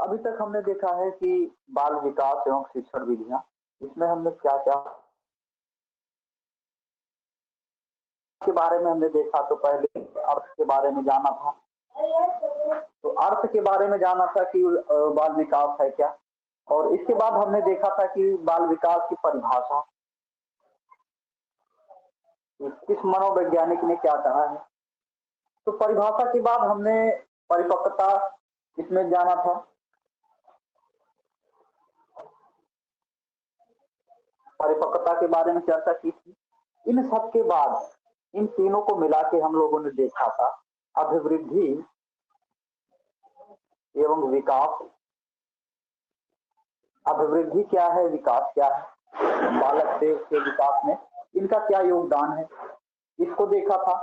अभी तक हमने देखा है कि बाल विकास एवं शिक्षण विधियां, इसमें हमने क्या-क्या के बारे में हमने देखा। तो पहले अर्थ के बारे में जाना था। तो अर्थ के बारे में जाना था कि बाल विकास है क्या, और इसके बाद हमने देखा था कि बाल विकास की परिभाषा किस मनोवैज्ञानिक ने क्या कहा है। तो परिभाषा के बाद हमने परिपक्वता इसमें जाना था। परिपक्वता के बारे में चर्चा की थी। इन सब के बाद इन तीनों को मिला के हम लोगों ने देखा था अभिवृद्धि एवं विकास। अभिवृद्धि क्या है, विकास क्या है, बालक से के विकास में इनका क्या योगदान है, इसको देखा था।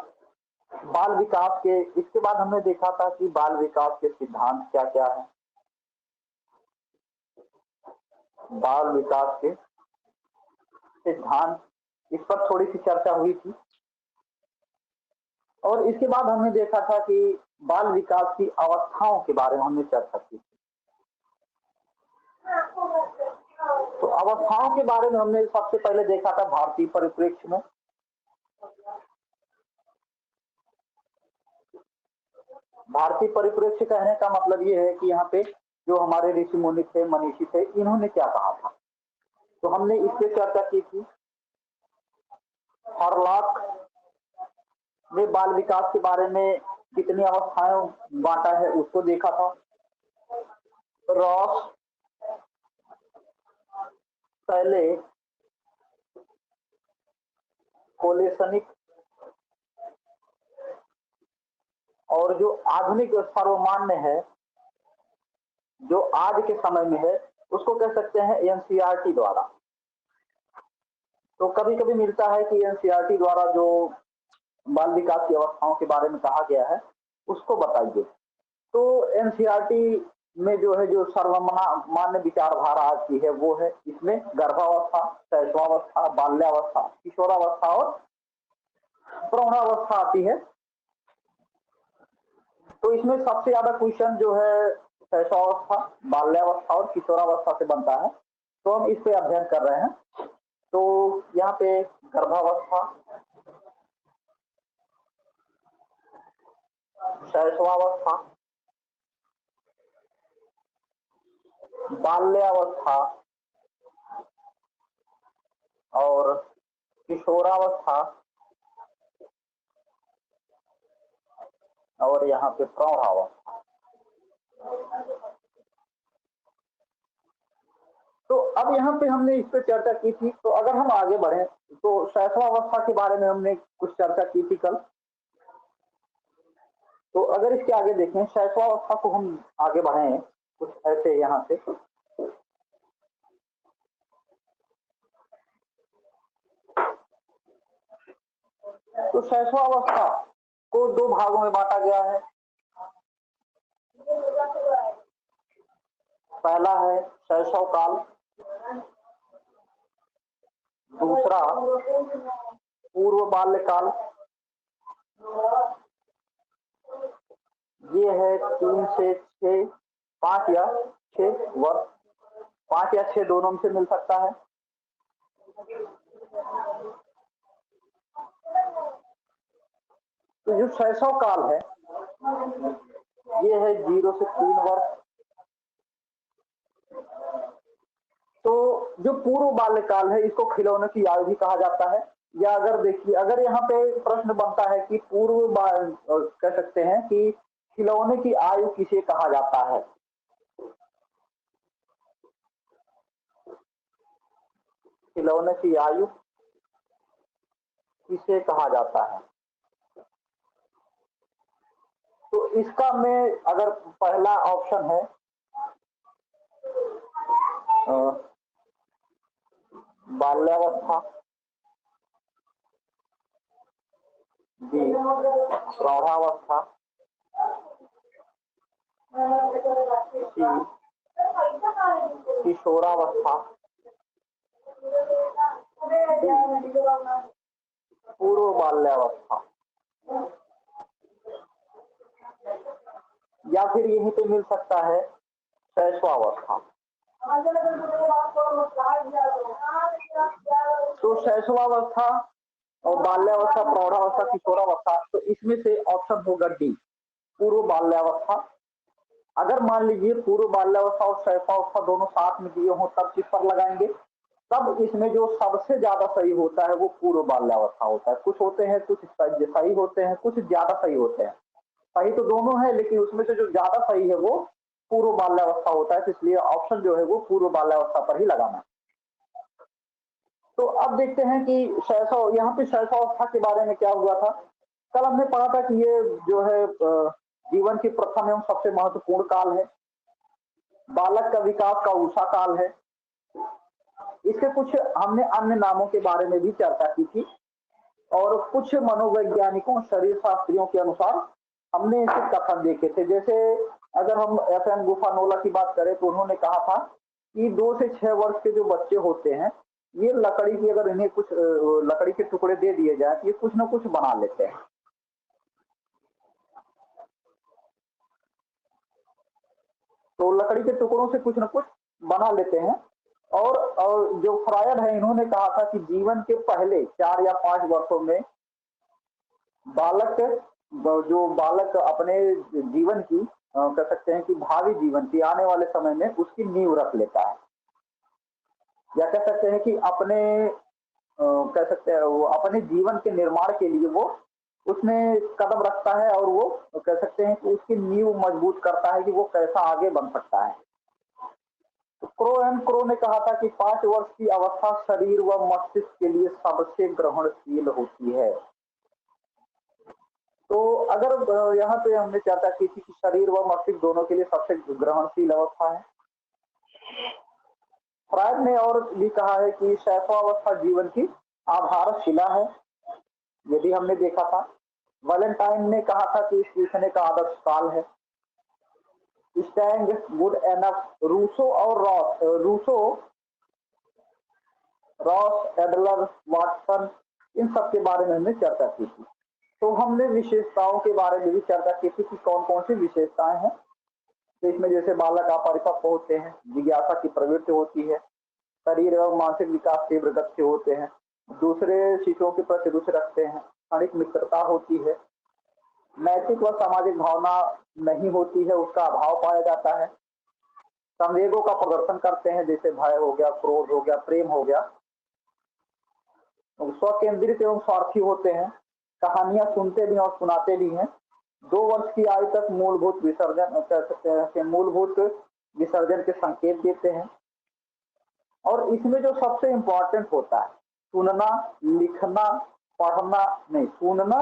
बाल विकास के इसके बाद हमने देखा था कि बाल विकास के सिद्धांत क्या क्या है। बाल विकास के सिद्धांत, इस पर थोड़ी सी चर्चा हुई थी। और इसके बाद हमने देखा था कि बाल विकास की अवस्थाओं के बारे में हमने चर्चा की। तो अवस्थाओं के बारे में हमने सबसे पहले देखा था भारतीय परिप्रेक्ष्य में। भारतीय परिप्रेक्ष्य कहने का मतलब ये है कि यहाँ पे जो हमारे ऋषि मुनि थे, मनीषी थे, इन्होंने क्या कहा था। तो हमने इस पे चर्चा की थी। हॉरलॉक ने बाल विकास के बारे में कितनी अवस्थाएं बांटा है उसको देखा था। रॉस पहले कोलेसनिक और जो आधुनिक सर्वमान्य है, जो आज के समय में है, उसको कह सकते हैं एनसीईआरटी द्वारा। तो कभी कभी मिलता है कि एनसीईआरटी द्वारा जो बाल विकास की अवस्थाओं के बारे में कहा गया है उसको बताइए। तो एनसीईआरटी में जो है, जो सर्वमान्य विचारधारा आज की है वो है, इसमें गर्भावस्था, शैशवावस्था, बाल्यावस्था, किशोरावस्था और प्रौढ़ावस्था आती है। तो इसमें सबसे ज्यादा क्वेश्चन जो है शैशवावस्था, बाल्यावस्था और किशोरावस्था से बनता है। तो हम इस पे अध्ययन कर रहे हैं। तो यहाँ पे गर्भावस्था, शैशवावस्था, बाल्यावस्था और किशोरावस्था और यहाँ पे प्रौढ़ावस्था। तो अब यहाँ पे हमने इस पे चर्चा की थी। तो अगर हम आगे बढ़े तो शैशवावस्था के बारे में हमने कुछ चर्चा की थी कल। तो अगर इसके आगे देखें शैशवावस्था को, हम आगे बढ़े कुछ ऐसे यहाँ से। तो शैशवावस्था को दो भागों में बांटा गया है। पहला है शैशव काल, दूसरा पूर्व बाल्यकाल। ये है 3 से 6, 5 या 6 वर्ष, 5 या 6 दोनों में से मिल सकता है। तो जो शैशव काल है ये है 0 से 3 वर्ष। तो जो पूर्व बाल्यकाल है इसको खिलौने की आयु भी कहा जाता है। या अगर देखिए, अगर यहाँ पे प्रश्न बनता है कि पूर्व कह सकते हैं कि खिलौने की आयु किसे कहा जाता है, खिलौने की आयु किसे कहा जाता है। तो इसका में अगर पहला ऑप्शन है बाल्यावस्था, बी प्रौढ़ावस्था, सी किशोरावस्था, डी पूर्व बाल्यावस्था। या फिर यहीं पे मिल सकता है शैशवावस्था। तो शैशवावस्था और बाल्यावस्था, प्रौढ़ावस्था, किशोरावस्था, तो इसमें से ऑप्शन होगा डी, पूर्व बाल्यावस्था। अगर मान लीजिए पूर्व बाल्यावस्था और शैशवावस्था दोनों साथ में दिए हों तब किस पर लगाएंगे? तब इसमें जो सबसे ज्यादा सही होता है वो पूर्व बाल्यावस्था होता है। कुछ होते हैं, कुछ सही होते हैं, कुछ ज्यादा सही होते हैं। सही तो दोनों है, लेकिन उसमें से जो ज्यादा सही है वो पूर्व बाल्यावस्था होता है। तो इसलिए ऑप्शन जो है वो पूर्व बाल्यावस्था पर ही लगाना। तो अब देखते हैं कि शैशव, यहाँ पे शैशवावस्था के बारे में क्या हुआ था। कल हमने पढ़ा था कि ये जो है जीवन की प्रथम एवं सबसे महत्वपूर्ण काल है, बालक का विकास का ऊषा काल है। इसके कुछ हमने अन्य नामों के बारे में भी चर्चा की थी, और कुछ मनोवैज्ञानिकों, शरीर शास्त्रियों के अनुसार हमने इसे कथन देखे थे। जैसे अगर हम FM गुफानोला की बात करें तो उन्होंने कहा था कि 2 से 6 वर्ष के जो बच्चे होते हैं, ये लकड़ी की, अगर इन्हें कुछ लकड़ी के टुकड़े दे दिए जाए तो ये कुछ ना कुछ बना लेते हैं। तो लकड़ी के टुकड़ों से कुछ ना कुछ बना लेते हैं। और जो फ्रायड है, इन्होंने कहा था कि जीवन के पहले 4 या 5 वर्षों में बालक, जो बालक अपने जीवन की, कह सकते हैं कि भावी जीवन की, आने वाले समय में उसकी नींव रख लेता है, या कह सकते हैं कि अपने, कह सकते हैं वो अपने जीवन के निर्माण के लिए वो उसमें कदम रखता है, और वो कह सकते हैं कि उसकी नींव मजबूत करता है कि वो कैसा आगे बन सकता है। तो क्रो ने कहा था कि 5 वर्ष की अवस्था शरीर व मस्तिष्क के लिए सबसे ग्रहणशील होती है। तो अगर यहाँ पे हमने चर्चा की थी कि शरीर व मस्तिष्क दोनों के लिए सबसे ग्रहणशील अवस्था है। फ्रायड ने और भी कहा है कि शैशवावस्था जीवन की आधारशिला है, ये भी हमने देखा था। वैलेंटाइन ने कहा था कि सीखने का आदर्श काल है। स्टैंग, गुड एनफ, रूसो और रॉस, एडलर, वाटसन, इन सब के बारे में हमने चर्चा की थी। तो हमने विशेषताओं के बारे में भी चर्चा की थी कि कौन कौन सी विशेषताएं हैं। तो इसमें जैसे बालक अपरिपक्व होते हैं, जिज्ञासा की प्रवृत्ति होती है, शरीर एवं मानसिक विकास तीव्र गति से होते हैं, दूसरे शिशुओं के प्रति रुचि रखते हैं, क्षणिक मित्रता होती है, नैतिक व सामाजिक भावना नहीं होती है, उसका अभाव पाया जाता है, संवेगों का प्रदर्शन करते हैं, जैसे भय हो गया, क्रोध हो गया, प्रेम हो गया, स्वकेंद्रित एवं स्वार्थी होते हैं, कहानियां सुनते भी और सुनाते भी हैं, 2 वर्ष की आयु तक मूलभूत विसर्जन, कह सकते हैं कि मूलभूत विसर्जन के संकेत देते हैं। और इसमें जो सबसे इंपॉर्टेंट होता है, सुनना, लिखना, पढ़ना, नहीं, सुनना,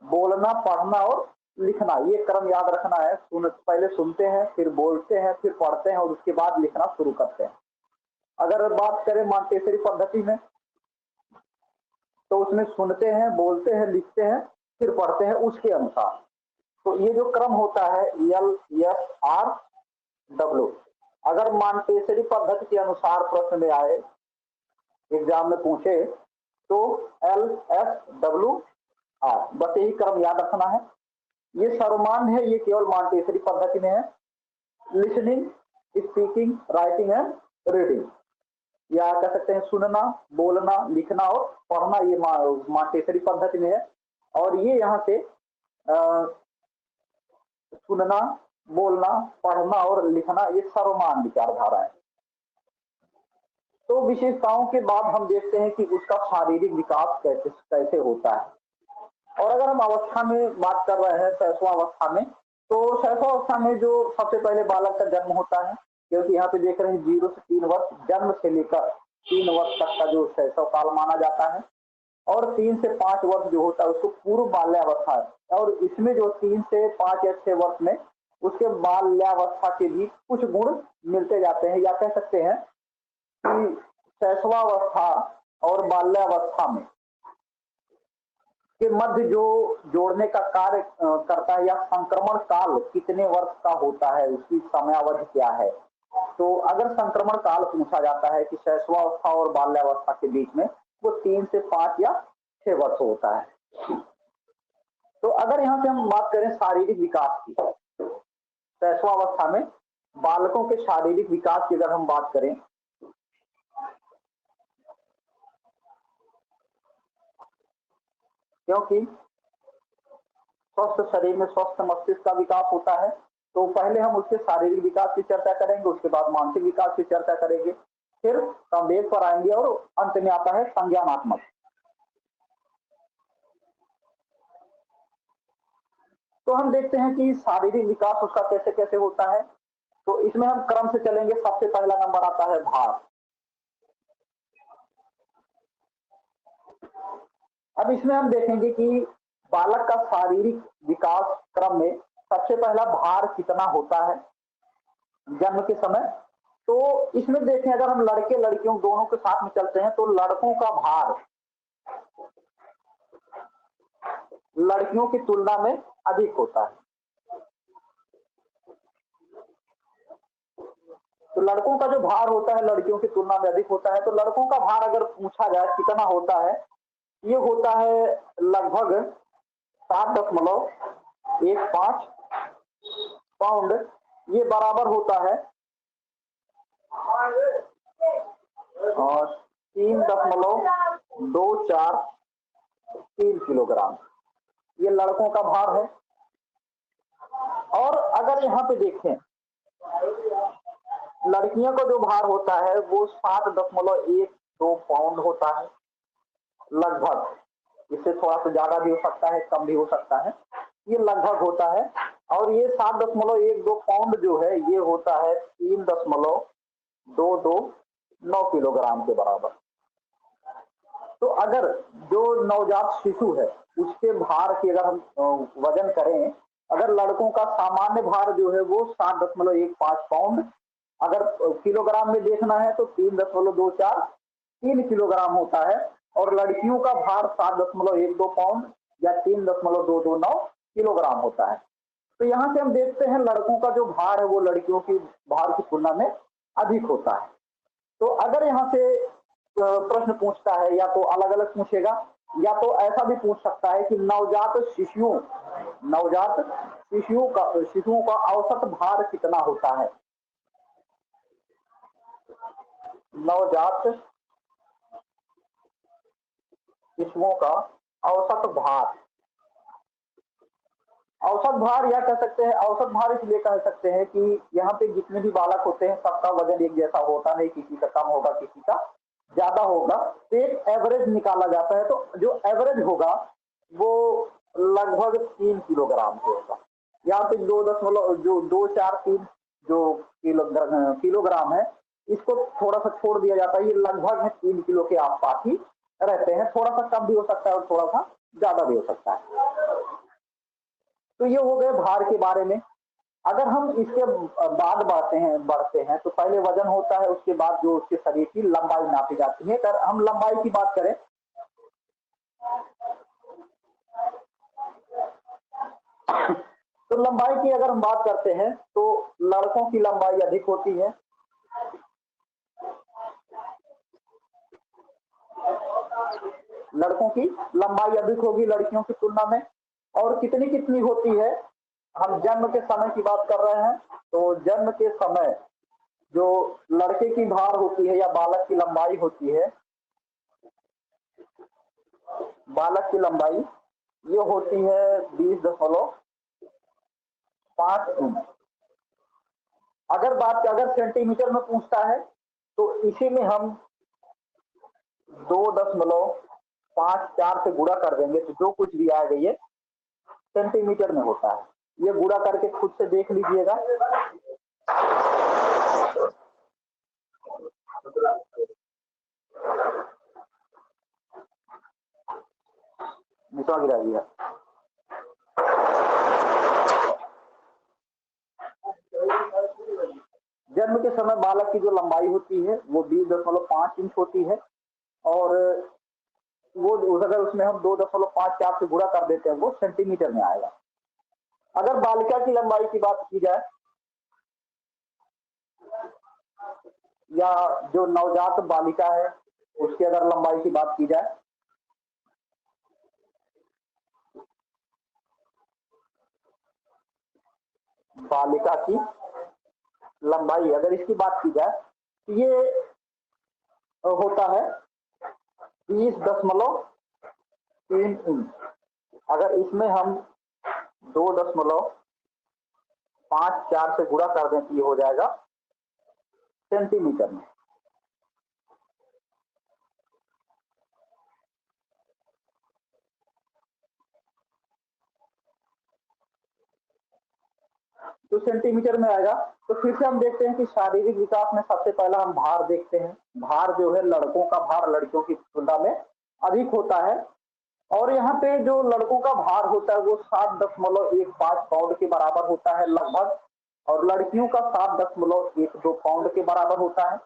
बोलना, पढ़ना और लिखना, ये क्रम याद रखना है। पहले सुनते हैं, फिर बोलते हैं, फिर पढ़ते हैं और उसके बाद लिखना शुरू करते हैं। अगर बात करें मॉन्टेसरी पद्धति में, तो उसमें सुनते हैं, बोलते हैं, लिखते हैं, फिर पढ़ते हैं उसके अनुसार। तो ये जो क्रम होता है LSRW, अगर मॉन्टेसरी पद्धति के अनुसार प्रश्न में आए, एग्जाम में पूछे, तो LSWR, बस यही क्रम याद रखना है। ये सर्वमान्य है, ये केवल मॉन्टेसरी पद्धति में है। Listening, speaking, writing and reading, या कह सकते हैं सुनना, बोलना, लिखना और पढ़ना, ये मॉन्टेसरी पद्धति में है। और ये यहाँ से सुनना, बोलना, पढ़ना और लिखना, ये सर्वमान्य विचारधारा है। तो विशेषताओं के बाद हम देखते हैं कि उसका शारीरिक विकास कैसे होता है। और अगर हम अवस्था में बात कर रहे हैं, शैशवावस्था में, तो शैशवावस्था में जो सबसे पहले बालक का जन्म होता है, क्योंकि यहाँ पे देख रहे हैं 0 से 3 वर्ष, जन्म से लेकर 3 वर्ष तक का जो शैशव काल माना जाता है। और 3 से 5 वर्ष जो होता है उसको पूर्व बाल्यावस्था है। और इसमें जो 3 से 5 या 6 वर्ष में उसके बाल्यावस्था के भी कुछ गुण मिलते जाते हैं, या कह सकते हैं कि शैशवावस्था और बाल्यावस्था में के मध्य जो जोड़ने का कार्य करता है, या संक्रमण काल कितने वर्ष का होता है, उसकी समयावधि क्या है। तो अगर संक्रमण काल पूछा जाता है कि शैशवावस्था और बाल्यावस्था के बीच में, वो 3 से 5 या 6 वर्ष होता है। तो अगर यहाँ से हम बात करें शारीरिक विकास की, शैशवावस्था में बालकों के शारीरिक विकास की अगर हम बात करें, क्योंकि स्वस्थ शरीर में स्वस्थ मस्तिष्क का विकास होता है, तो पहले हम उसके शारीरिक विकास की चर्चा करेंगे, उसके बाद मानसिक विकास की चर्चा करेंगे, फिर संवेग पर आएंगे और अंत में आता है संज्ञानात्मक। तो हम देखते हैं कि शारीरिक विकास उसका कैसे कैसे होता है। तो इसमें हम क्रम से चलेंगे। सबसे पहला नंबर आता है भार। अब इसमें हम देखेंगे कि बालक का शारीरिक विकास क्रम में सबसे पहला भार कितना होता है जन्म के समय। तो इसमें देखें, अगर हम लड़के लड़कियों दोनों के साथ में चलते हैं तो लड़कों का भार लड़कियों की तुलना में अधिक होता है। तो लड़कों का जो भार होता है लड़कियों की तुलना में अधिक होता है। तो लड़कों का भार अगर पूछा जाए कितना होता है, ये होता है लगभग 7.15 पाउंड। ये बराबर होता है और 3.24 किलोग्राम। ये लड़कों का भार है। और अगर यहाँ पे देखें, लड़कियों का जो भार होता है वो 7.12 पाउंड होता है लगभग। इससे थोड़ा सा ज्यादा भी हो सकता है, कम भी हो सकता है, ये लगभग होता है। और ये 7.12 पाउंड जो है ये होता है 3.229 किलोग्राम के बराबर। तो अगर जो नवजात शिशु है उसके भार की अगर हम वजन करें, अगर लड़कों का सामान्य भार जो है वो 7.15 पाउंड, अगर किलोग्राम में देखना है तो 3 किलोग्राम होता है। और लड़कियों का भार 7.12 पाउंड या 3.229 किलोग्राम होता है। तो यहाँ से हम देखते हैं लड़कों का जो भार है वो लड़कियों की भार की तुलना में अधिक होता है। तो अगर यहाँ से प्रश्न पूछता है, या तो अलग अलग पूछेगा या तो ऐसा भी पूछ सकता है कि शिशुओं का औसत भार कितना होता है। नवजात शिशुओं का औसत भार, औसत भार या कह सकते हैं, औसत भार इसलिए कह सकते हैं कि यहाँ पे जितने भी बालक होते हैं सबका वजन एक जैसा होता नहीं, किसी का कम होगा किसी का ज्यादा होगा। तो एक एवरेज निकाला जाता है। तो जो एवरेज होगा वो लगभग 3 किलोग्राम के होगा। यहाँ पे 2.243 जो किलोग्राम है, इसको थोड़ा सा छोड़ दिया जाता है। ये लगभग है 3 किलो के आसपास ही रहते हैं। थोड़ा सा कम भी हो सकता है और थोड़ा सा ज्यादा भी हो सकता है। तो ये हो गए भार के बारे में। अगर हम इसके बाद बढ़ते हैं तो पहले वजन होता है, उसके बाद जो उसके शरीर की लंबाई नापी जाती है। अगर हम लंबाई की बात करें तो लंबाई की अगर हम बात करते हैं तो लड़कों की लंबाई अधिक होती है। लड़कों की लंबाई अधिक होगी लड़कियों की तुलना में। और कितनी कितनी होती है, हम जन्म के समय की बात कर रहे हैं। तो जन्म के समय जो लड़के की भार होती है या बालक की लंबाई होती है, बालक की लंबाई ये होती है 20.5 इंच। अगर सेंटीमीटर में पूछता है तो इसी में हम 2.54 से गुणा कर देंगे तो जो कुछ भी आएगा ये सेंटीमीटर में होता है। ये गुणा करके खुद से देख लीजिएगा। निशा गिरा दिया। जन्म के समय बालक की जो लंबाई होती है वो 20.5 इंच होती है। और वो अगर उसमें हम 2.54 से गुणा कर देते हैं वो सेंटीमीटर में आएगा। अगर बालिका की लंबाई की बात की जाए या जो नवजात बालिका है उसकी अगर लंबाई की बात की जाए, बालिका की लंबाई अगर इसकी बात की जाए तो ये होता है 20.3 इंच। अगर इसमें हम 2.54 से गुणा कर दें तो ये हो जाएगा सेंटीमीटर में। तो सेंटीमीटर में आएगा। तो फिर से हम देखते हैं कि शारीरिक विकास में सबसे पहला हम भार देखते हैं। भार जो है लड़कों का भार लड़कियों की तुलना में अधिक होता है, और यहाँ पे जो लड़कों का भार होता है वो 7.15 पाउंड के बराबर होता है लगभग, और लड़कियों का 7.12 पाउंड के बराबर होता है।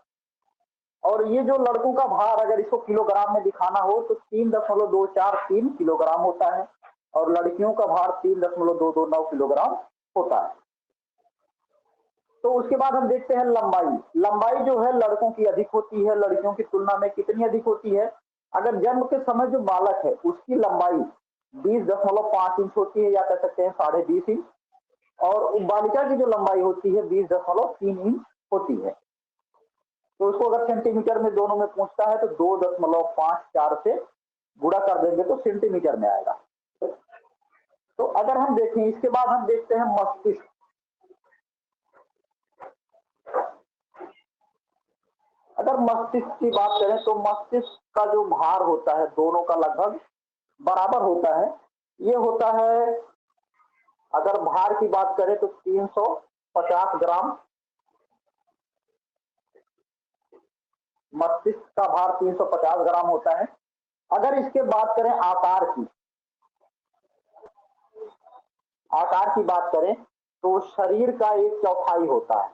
और ये जो लड़कों का भार अगर इसको किलोग्राम में दिखाना हो तो 3.243 किलोग्राम होता है, और लड़कियों का भार 3.229 किलोग्राम होता है। तो उसके बाद हम देखते हैं लंबाई। लंबाई जो है लड़कों की अधिक होती है, लड़कियों की तुलना में कितनी अधिक होती है? अगर जन्म के समय जो बालक है उसकी लंबाई 20.5 इंच होती है, या कह सकते हैं 20.5 इंच, और बालिका की जो लंबाई होती है 20.3 इंच होती है। तो उसको अगर सेंटीमीटर में दोनों में पूछता है तो 2.54 से गुणा कर देंगे तो सेंटीमीटर में आएगा। तो अगर हम देखें इसके बाद हम देखते हैं मस्तिष्क। अगर मस्तिष्क की बात करें तो मस्तिष्क का जो भार होता है दोनों का लगभग बराबर होता है। ये होता है, अगर भार की बात करें तो 350 ग्राम। मस्तिष्क का भार 350 ग्राम होता है। अगर इसके बात करें आकार की बात करें तो शरीर का 1/4 होता है।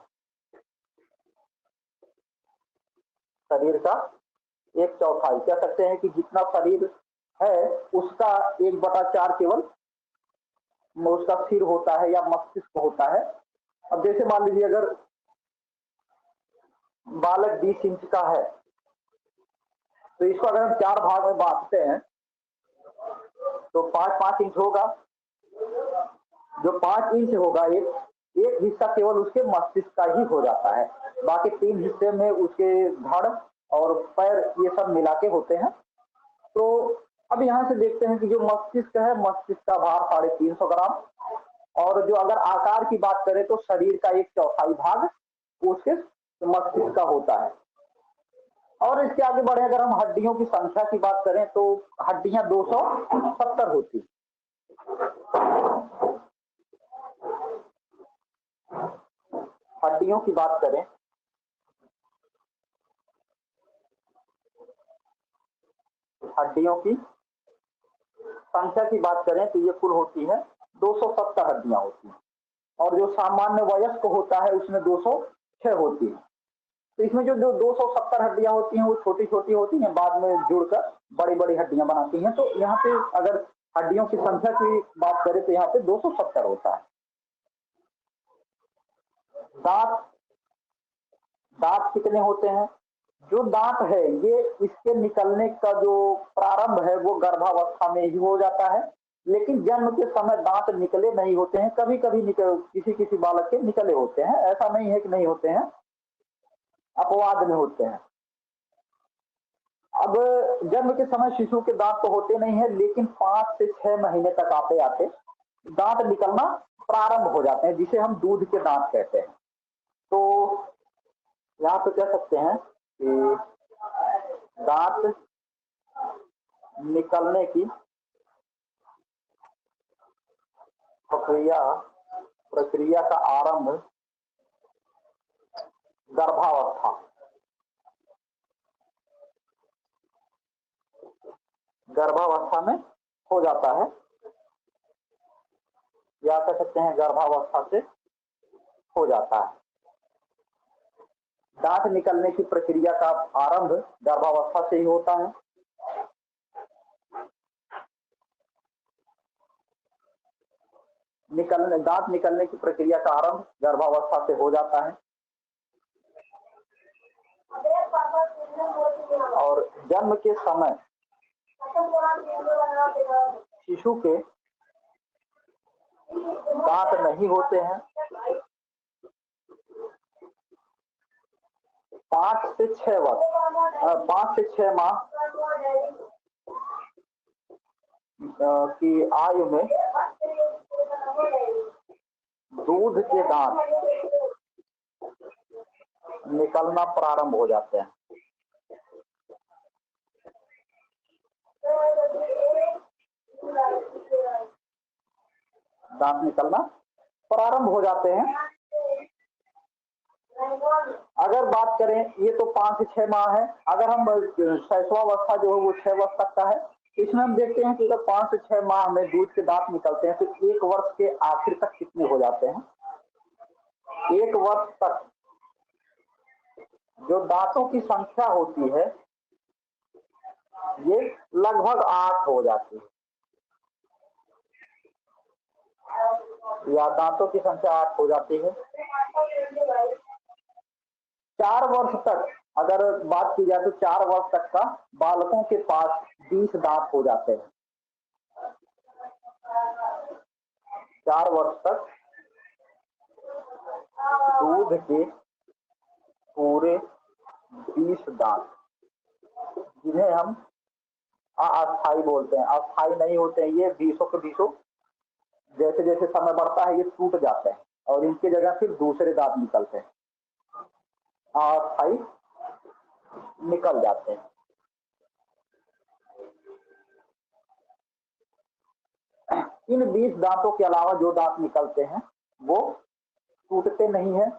शरीर का 1/4 कह सकते हैं कि जितना शरीर है उसका 1/4 केवल उसका सिर होता है या मस्तिष्क होता है। अब जैसे मान लीजिए अगर बालक 20 इंच का है तो इसको अगर हम 4 भाग में बांटते हैं तो 5-5 इंच होगा। जो 5 इंच होगा एक हिस्सा केवल उसके मस्तिष्क का ही हो जाता है, बाकी 3 हिस्से में उसके धड़ और पैर ये सब मिला के होते हैं। तो अब यहाँ से देखते हैं कि जो मस्तिष्क है मस्तिष्क का भार 350 ग्राम, और जो अगर आकार की बात करें तो शरीर का 1/4 भाग उसके मस्तिष्क का होता है। और इसके आगे बढ़े अगर हम हड्डियों की संख्या की बात करें तो हड्डियां 270 होती। हड्डियों की बात करें हड्डियों की संख्या की बात करें तो ये कुल होती है 270 हड्डियां होती हैं, और जो सामान्य वयस्क होता है उसमें 206 होती है। तो इसमें जो 270 हड्डियां होती हैं वो छोटी छोटी होती हैं, बाद में जुड़कर बड़ी बड़ी हड्डियां बनाती हैं। तो यहाँ पे अगर हड्डियों की संख्या की बात करें तो यहाँ पे 270 होता है। दांत दांत कितने होते हैं? जो दांत है ये इसके निकलने का जो प्रारंभ है वो गर्भावस्था में ही हो जाता है, लेकिन जन्म के समय दांत निकले नहीं होते हैं। कभी कभी किसी किसी बालक के निकले होते हैं, ऐसा नहीं है कि नहीं होते हैं, अपवाद में होते हैं। अब जन्म के समय शिशु के दांत तो होते नहीं है, लेकिन 5 से 6 महीने तक आते आते दांत निकलना प्रारंभ हो जाते हैं, जिसे हम दूध के दांत कहते हैं। तो यहाँ पे कह सकते हैं कि दांत निकलने की प्रक्रिया का आरंभ गर्भावस्था में हो जाता है, या कह सकते हैं गर्भावस्था से हो जाता है। दांत निकलने की प्रक्रिया का आरंभ गर्भावस्था से ही होता है। दांत निकलने की प्रक्रिया का आरंभ गर्भावस्था से हो जाता है, और जन्म के समय शिशु के दांत नहीं होते हैं। 5 से 6 माह की आयु में दूध के दांत निकलना प्रारंभ हो जाते हैं। दांत निकलना प्रारंभ हो जाते हैं। अगर बात करें, ये तो 5 से 6 माह है। अगर हम शैशवावस्था जो है वो 6 वर्ष तक का है। इसमें हम देखते हैं कि अगर 5 से 6 माह में दूध के दांत निकलते हैं तो 1 वर्ष के आखिर तक कितने हो जाते हैं? 1 वर्ष तक जो दांतों की संख्या होती है ये लगभग 8 हो जाती है, या दांतों की संख्या 8 हो जाती है। 4 वर्ष तक अगर बात की जाए तो 4 वर्ष तक का बालकों के पास 20 दांत हो जाते हैं। 4 वर्ष तक दूध के पूरे 20 दांत, जिन्हें हम अस्थायी बोलते हैं। अस्थायी नहीं होते हैं ये, 20 के 20 जैसे जैसे समय बढ़ता है ये टूट जाते हैं और इनकी जगह फिर दूसरे दांत निकलते हैं, अस्थायी निकल जाते हैं। इन 20 दांतों के अलावा जो दांत निकलते हैं वो टूटते नहीं है।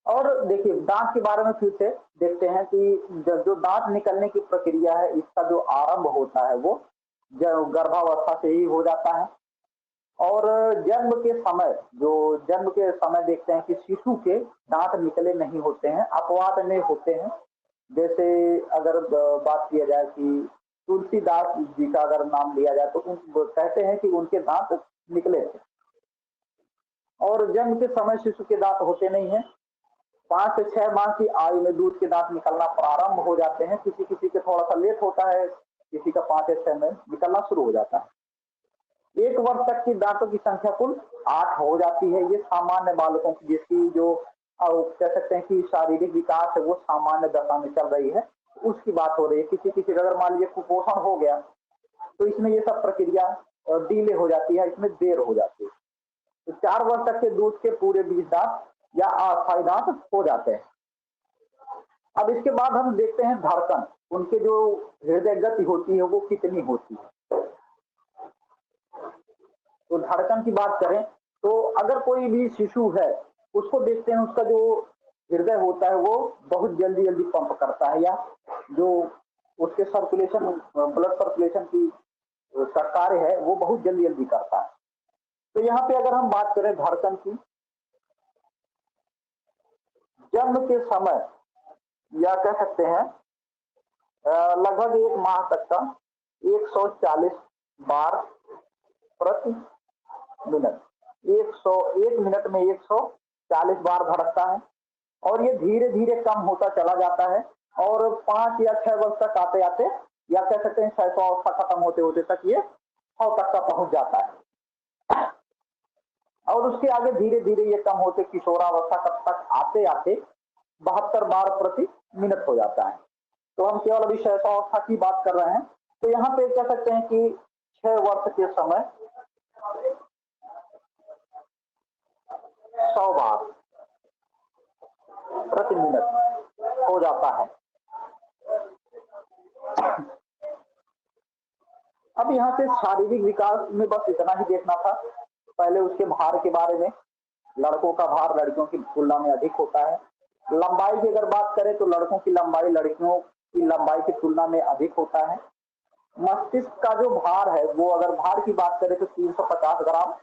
और देखिए, दांत के बारे में फिर से देखते हैं कि जो दांत निकलने की प्रक्रिया है इसका जो आरंभ होता है वो गर्भावस्था से ही हो जाता है। और जन्म के समय देखते हैं कि शिशु के दांत निकले नहीं होते हैं, अपवाद में होते हैं। जैसे अगर बात किया जाए कि तुलसीदास जी का अगर नाम लिया जाए तो कहते हैं कि उनके दांत निकले थे। और जन्म के समय शिशु के दांत होते नहीं है। 5 से 6 माह की आयु में दूध के दांत निकलना प्रारंभ हो जाते हैं। किसी किसी के थोड़ा सा लेट होता है, किसी का 5 से 6 में निकलना शुरू हो जाता है। 1 वर्ष तक की दांतों की संख्या कुल 8 हो जाती है। ये सामान्य बालकों की, जिसकी जो कह सकते हैं कि शारीरिक विकास है वो सामान्य दशा में चल रही है, उसकी बात हो रही है। किसी किसी अगर मान लीजिए कुपोषण हो गया तो इसमें ये सब प्रक्रिया डिले हो जाती है, इसमें देर हो जाती है। तो 4 वर्ष तक के दूध के पूरे 20 दांत या अस्थायी दांत हो जाते हैं। अब इसके बाद हम देखते हैं धड़कन, उनके जो हृदय गति होती है वो कितनी होती है। तो धड़कन की बात करें तो अगर कोई भी शिशु है उसको देखते हैं, उसका जो हृदय होता है वो बहुत जल्दी जल्दी पंप करता है, या जो उसके सर्कुलेशन, ब्लड सर्कुलेशन की कार्य है वो बहुत जल्दी जल्दी करता है। तो यहाँ पे अगर हम बात करें धड़कन की, जन्म के समय या कह सकते हैं लगभग 1 माह तक का 140 बार प्रति मिनट, 1 मिनट में 140 बार धड़कता है। और ये धीरे धीरे कम होता चला जाता है और 5 या 6 वर्ष तक आते आते, या कह सकते हैं शैशवावस्था खत्म होते होते तक ये 100 तक का पहुंच जाता है। और उसके आगे धीरे धीरे ये कम होते किशोरावस्था तक आते आते 72 बार प्रति मिनट हो जाता है। तो हम केवल अभी शैशवावस्था की बात कर रहे हैं। तो यहाँ पे कह सकते हैं कि 6 वर्ष के समय 100 बार प्रति मिनट हो जाता है। अब यहाँ से शारीरिक विकास में बस इतना ही देखना था। पहले उसके भार के बारे में, लड़कों का भार लड़कियों की तुलना में अधिक होता है। लंबाई की अगर बात करें तो लड़कों की लंबाई लड़कियों की लंबाई की तुलना में अधिक होता है। मस्तिष्क का जो भार है वो अगर भार की बात करें तो 350 ग्राम।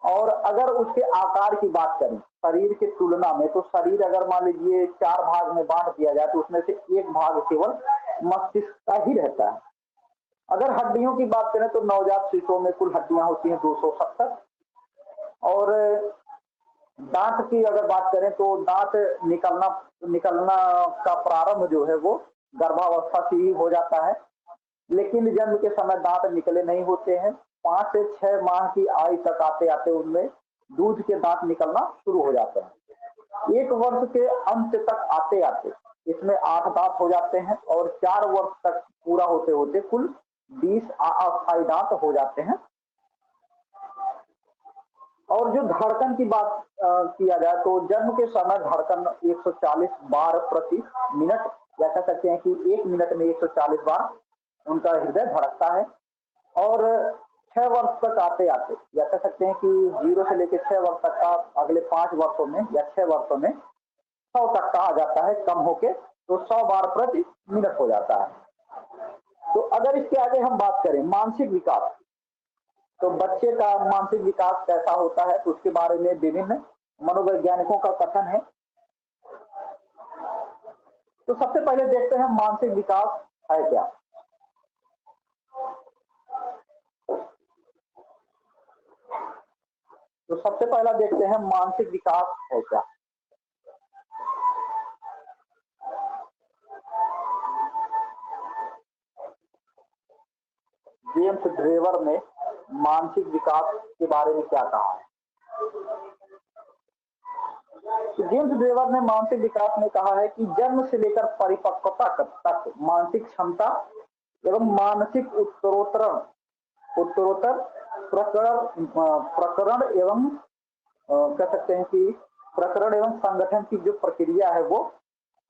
और अगर उसके आकार की बात करें शरीर की तुलना में, तो शरीर अगर मान लीजिए 4 भाग में बांट दिया जाए तो उसमें से 1 भाग केवल मस्तिष्क का ही रहता है। अगर हड्डियों की बात करें तो नवजात शिशुओं में कुल हड्डियां होती हैं 270। और दांत की अगर बात करें तो दांत निकलना का प्रारंभ जो है वो गर्भावस्था से ही हो जाता है, लेकिन जन्म के समय दांत निकले नहीं होते हैं। 5 से 6 माह की आयु तक आते आते उनमें दूध के दांत निकलना शुरू हो जाते हैं। 1 वर्ष के अंत तक आते आते इसमें 8 दांत हो जाते हैं और 4 वर्ष तक पूरा होते होते कुल 20 अस्थायी दांत हो जाते हैं। और जो धड़कन की बात किया जाए तो जन्म के समय धड़कन 140 बार प्रति मिनट, या कह सकते हैं कि 1 मिनट में 140 बार उनका हृदय धड़कता है। और 6 वर्ष तक आते आते, या कह सकते हैं कि 0 से लेकर 6 वर्ष तक का अगले 5 वर्षों में या 6 वर्षों में 100 तक का आ जाता है, कम होके तो 100 बार प्रति मिनट हो जाता है। तो अगर इसके आगे हम बात करें मानसिक विकास, तो बच्चे का मानसिक विकास कैसा होता है तो उसके बारे में विभिन्न मनोवैज्ञानिकों का कथन है। तो सबसे पहले देखते हैं मानसिक विकास है क्या। तो सबसे पहला देखते हैं मानसिक विकास है क्या। जेम्स ड्रेवर ने मानसिक विकास के बारे में क्या कहा है। तो जेम्स ड्रेवर ने मानसिक विकास में कहा है कि जन्म से लेकर परिपक्वता तक मानसिक क्षमता एवं मानसिक उत्तरोत्तर प्रकरण एवं कह सकते हैं कि प्रकरण एवं संगठन की जो प्रक्रिया है वो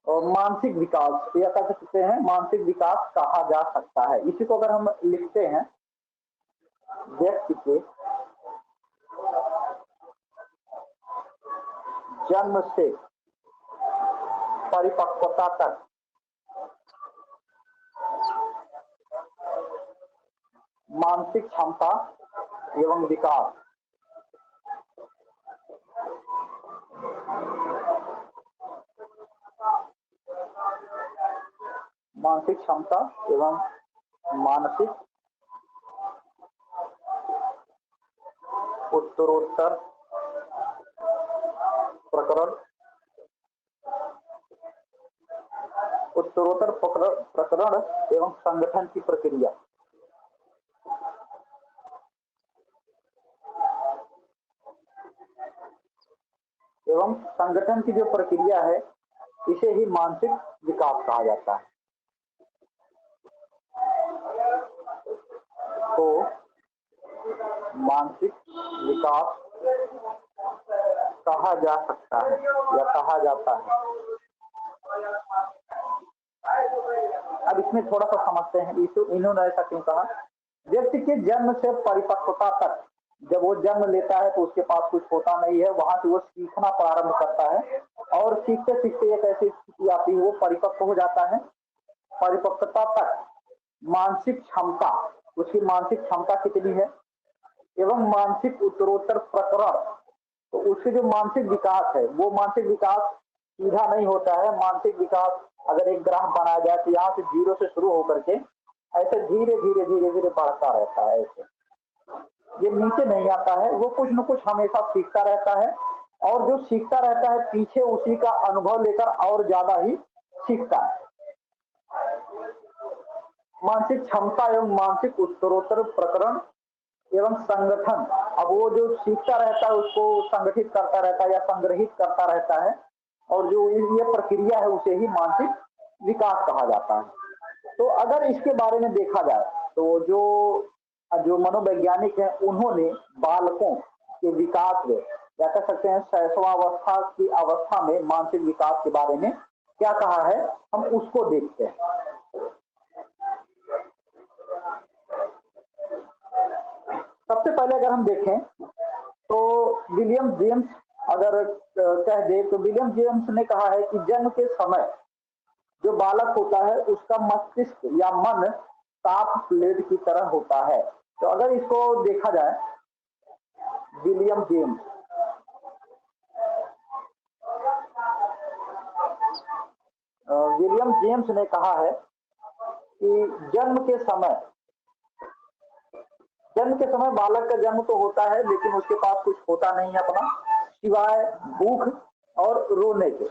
मानसिक विकास, या कह सकते हैं मानसिक विकास कहा जा सकता है। इसी को अगर हम लिखते हैं व्यक्ति के जन्म से परिपक्वता तक मानसिक क्षमता एवं विकास, मानसिक क्षमता एवं मानसिक उत्तरोत्तर प्रकरण एवं संगठन की प्रक्रिया। एवं संगठन की जो प्रक्रिया है इसे ही मानसिक विकास कहा जाता है। तो मानसिक विकास कहा जा सकता है या कहा जाता है। अब इसमें थोड़ा सा समझते हैं इन्होंने ऐसा क्यों कहा। व्यक्ति के जन्म से परिपक्वता तक जब वो जन्म लेता है तो उसके पास कुछ होता नहीं है, वहां से वो सीखना प्रारंभ करता है और सीखते सीखते एक ऐसी स्थिति आती है वो परिपक्व हो जाता है। परिपक्वता तक मानसिक क्षमता, उसकी मानसिक क्षमता कितनी है एवं मानसिक उत्तरोत्तर प्रकरण, तो उसके जो मानसिक विकास है वो मानसिक विकास सीधा नहीं होता है। मानसिक विकास अगर एक ग्राफ बनाया जाए तो यहाँ से 0 से शुरू होकर के ऐसे धीरे धीरे धीरे धीरे बढ़ता रहता है, ऐसे ये नीचे नहीं आता है, वो कुछ न कुछ हमेशा सीखता रहता है और जो सीखता रहता है पीछे उसी का अनुभव लेकर और ज्यादा ही सीखता है। मानसिक क्षमता एवं मानसिक उत्तरोत्तर प्रकरण एवं संगठन, अब वो जो सीखता रहता है उसको संगठित करता रहता है या संग्रहित करता रहता है और जो ये प्रक्रिया है उसे ही मानसिक विकास कहा जाता है। तो अगर इसके बारे में देखा जाए तो जो मनोवैज्ञानिक है उन्होंने बालकों के विकास में या कह सकते हैं शैशवावस्था की अवस्था में मानसिक विकास के बारे में क्या कहा है, हम उसको देखते हैं। सबसे पहले अगर हम देखें तो विलियम जेम्स अगर कह दे तो विलियम जेम्स ने कहा है कि जन्म के समय जो बालक होता है उसका मस्तिष्क या मन साफ प्लेट की तरह होता है। तो अगर इसको देखा जाए विलियम जेम्स ने कहा है कि जन्म के समय बालक का जन्म तो होता है लेकिन उसके पास कुछ होता नहीं है अपना सिवाय भूख और रोने के।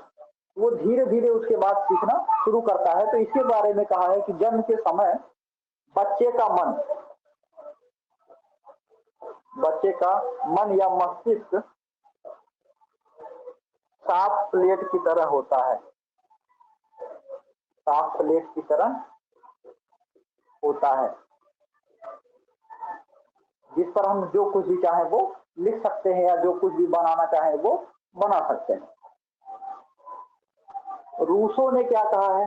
वो धीरे धीरे उसके बाद सीखना शुरू करता है। तो इसके बारे में कहा है कि जन्म के समय बच्चे का मन या मस्तिष्क साफ प्लेट की तरह होता है, साफ प्लेट की तरह होता है, जिस पर हम जो कुछ भी चाहे वो लिख सकते हैं या जो कुछ भी बनाना चाहे वो बना सकते हैं। रूसो ने क्या कहा है?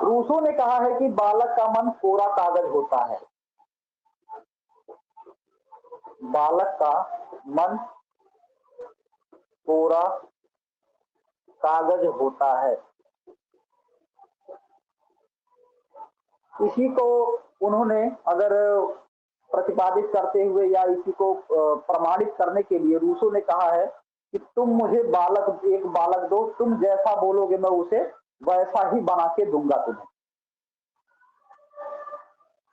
रूसो ने कहा है कि बालक का मन कोरा कागज होता है, बालक का मन कोरा कागज होता है। इसी को उन्होंने अगर प्रतिपादित करते हुए या इसी को प्रमाणित करने के लिए रूसो ने कहा है कि तुम मुझे बालक, एक बालक दो, तुम जैसा बोलोगे मैं उसे वैसा ही बना के दूंगा तुम्हें।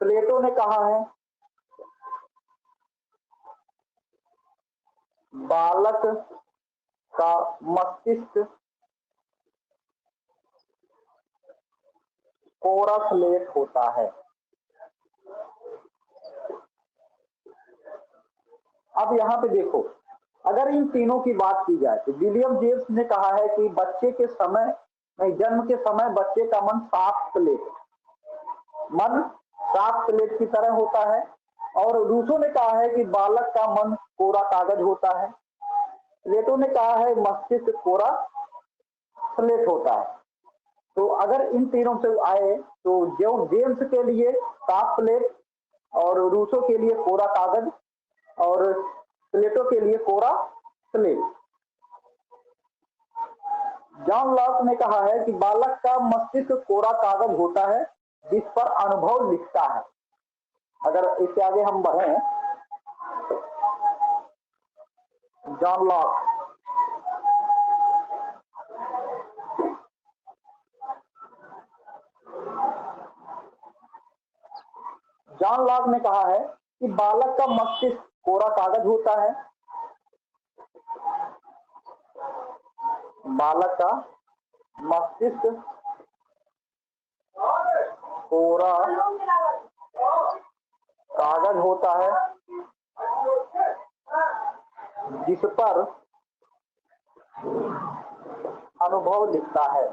प्लेटो ने कहा है बालक का मस्तिष्क कोरा स्लेट होता है। अब यहाँ पे देखो, अगर इन तीनों की बात की जाए तो विलियम जेम्स ने कहा है कि बच्चे के समय, जन्म के समय बच्चे का मन साफ स्लेट, मन साफ स्लेट की तरह होता है। और रूसो ने कहा है कि बालक का मन कोरा कागज होता है। प्लेटो ने कहा है मस्तिष्क कोरा स्लेट होता है। तो अगर इन तीनों से आए तो जो जेम्स के लिए साफ प्लेट और रूसो के लिए कोरा कागज और प्लेटो के लिए कोरा स्लेट। जॉन लॉक ने कहा है कि बालक का मस्तिष्क कोरा कागज होता है जिस पर अनुभव लिखता है। अगर इसके आगे हम बढ़े, जॉन लॉक, जॉन लॉक ने कहा है कि बालक का मस्तिष्क कोरा कागज होता है, बालक का मस्तिष्क कोरा कागज होता है जिस पर अनुभव लिखता है।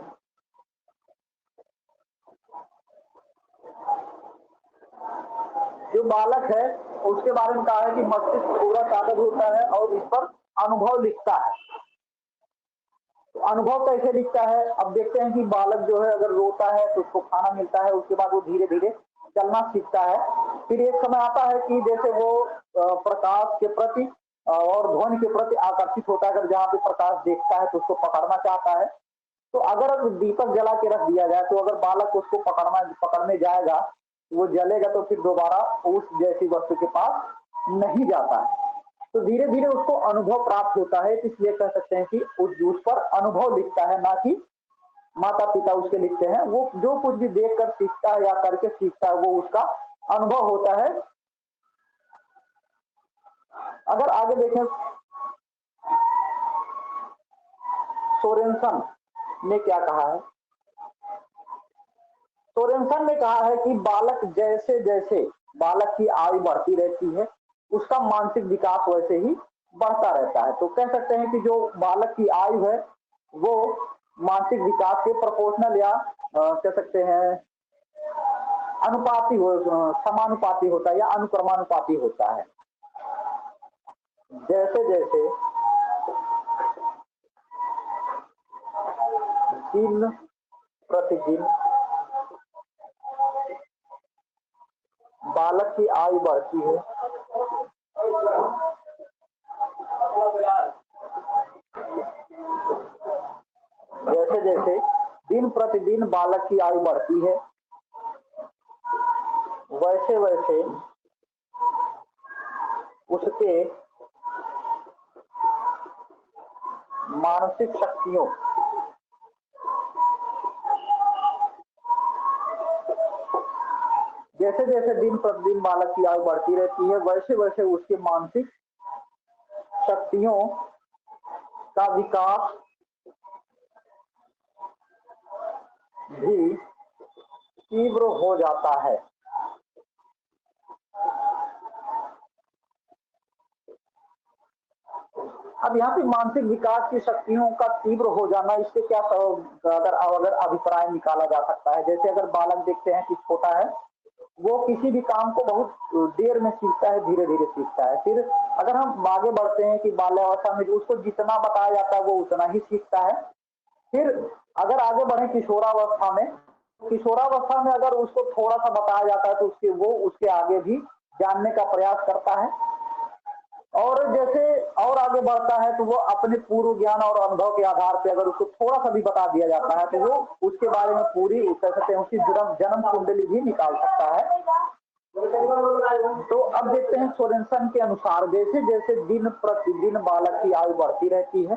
जो बालक है उसके बारे में कहा है कि मस्तिष्क पूरा कागज होता है और इस पर अनुभव लिखता है। तो अनुभव कैसे लिखता है? अब देखते हैं कि बालक जो है अगर रोता है तो उसको खाना मिलता है, उसके बाद वो धीरे धीरे चलना सीखता है। फिर एक समय आता है कि जैसे वो प्रकाश के प्रति और ध्वनि के प्रति आकर्षित होता है। अगर जहाँ पे प्रकाश देखता है तो उसको पकड़ना चाहता है। तो अगर दीपक जला के रख दिया जाए तो अगर बालक उसको पकड़ने जाएगा, वो जलेगा तो फिर दोबारा उस जैसी वस्तु के पास नहीं जाता है। तो धीरे धीरे उसको अनुभव प्राप्त होता है। इसलिए कह सकते हैं कि उस पर अनुभव लिखता है, ना कि माता पिता उसके लिखते हैं। वो जो कुछ भी देख कर सीखता है या करके सीखता है वो उसका अनुभव होता है। अगर आगे देखें, सोरेनसन ने क्या कहा है? सोरेनसन ने कहा है कि बालक जैसे जैसे बालक की आयु बढ़ती रहती है उसका मानसिक विकास वैसे ही बढ़ता रहता है। तो कह सकते हैं कि जो बालक की आयु है वो मानसिक विकास के प्रोपोर्शनल या कह सकते हैं अनुपाती हो, समानुपाती होता है या अनुक्रमानुपाती होता है। जैसे जैसे दिन प्रतिदिन बालक की आयु बढ़ती है, जैसे जैसे दिन प्रतिदिन बालक की आयु बढ़ती है वैसे वैसे उसके मानसिक शक्तियों जैसे जैसे दिन प्रतिदिन बालक की आयु बढ़ती रहती है वैसे वैसे उसके मानसिक शक्तियों का विकास भी तीव्र हो जाता है। अब यहाँ पे मानसिक विकास की शक्तियों का तीव्र हो जाना, इससे क्या अगर अभिप्राय निकाला जा सकता है। जैसे अगर बालक देखते हैं कि छोटा है, वो किसी भी काम को बहुत देर में सीखता है, धीरे धीरे सीखता है। फिर अगर हम आगे बढ़ते हैं कि बाल्यावस्था में उसको जितना बताया जाता है वो उतना ही सीखता है। फिर अगर आगे बढ़े किशोरावस्था में, किशोरावस्था में अगर उसको थोड़ा सा बताया जाता है तो वो उसके आगे भी जानने का प्रयास करता है। और जैसे और आगे बढ़ता है तो वो अपने पूर्व ज्ञान और अनुभव के आधार पर अगर उसको थोड़ा सा भी बता दिया जाता है तो वो उसके बारे में पूरी कह सकते हैं उसकी जन्म कुंडली भी निकाल सकता है। तो अब देखते हैं सोरेनसन के अनुसार जैसे जैसे दिन प्रतिदिन बालक की आयु बढ़ती रहती है,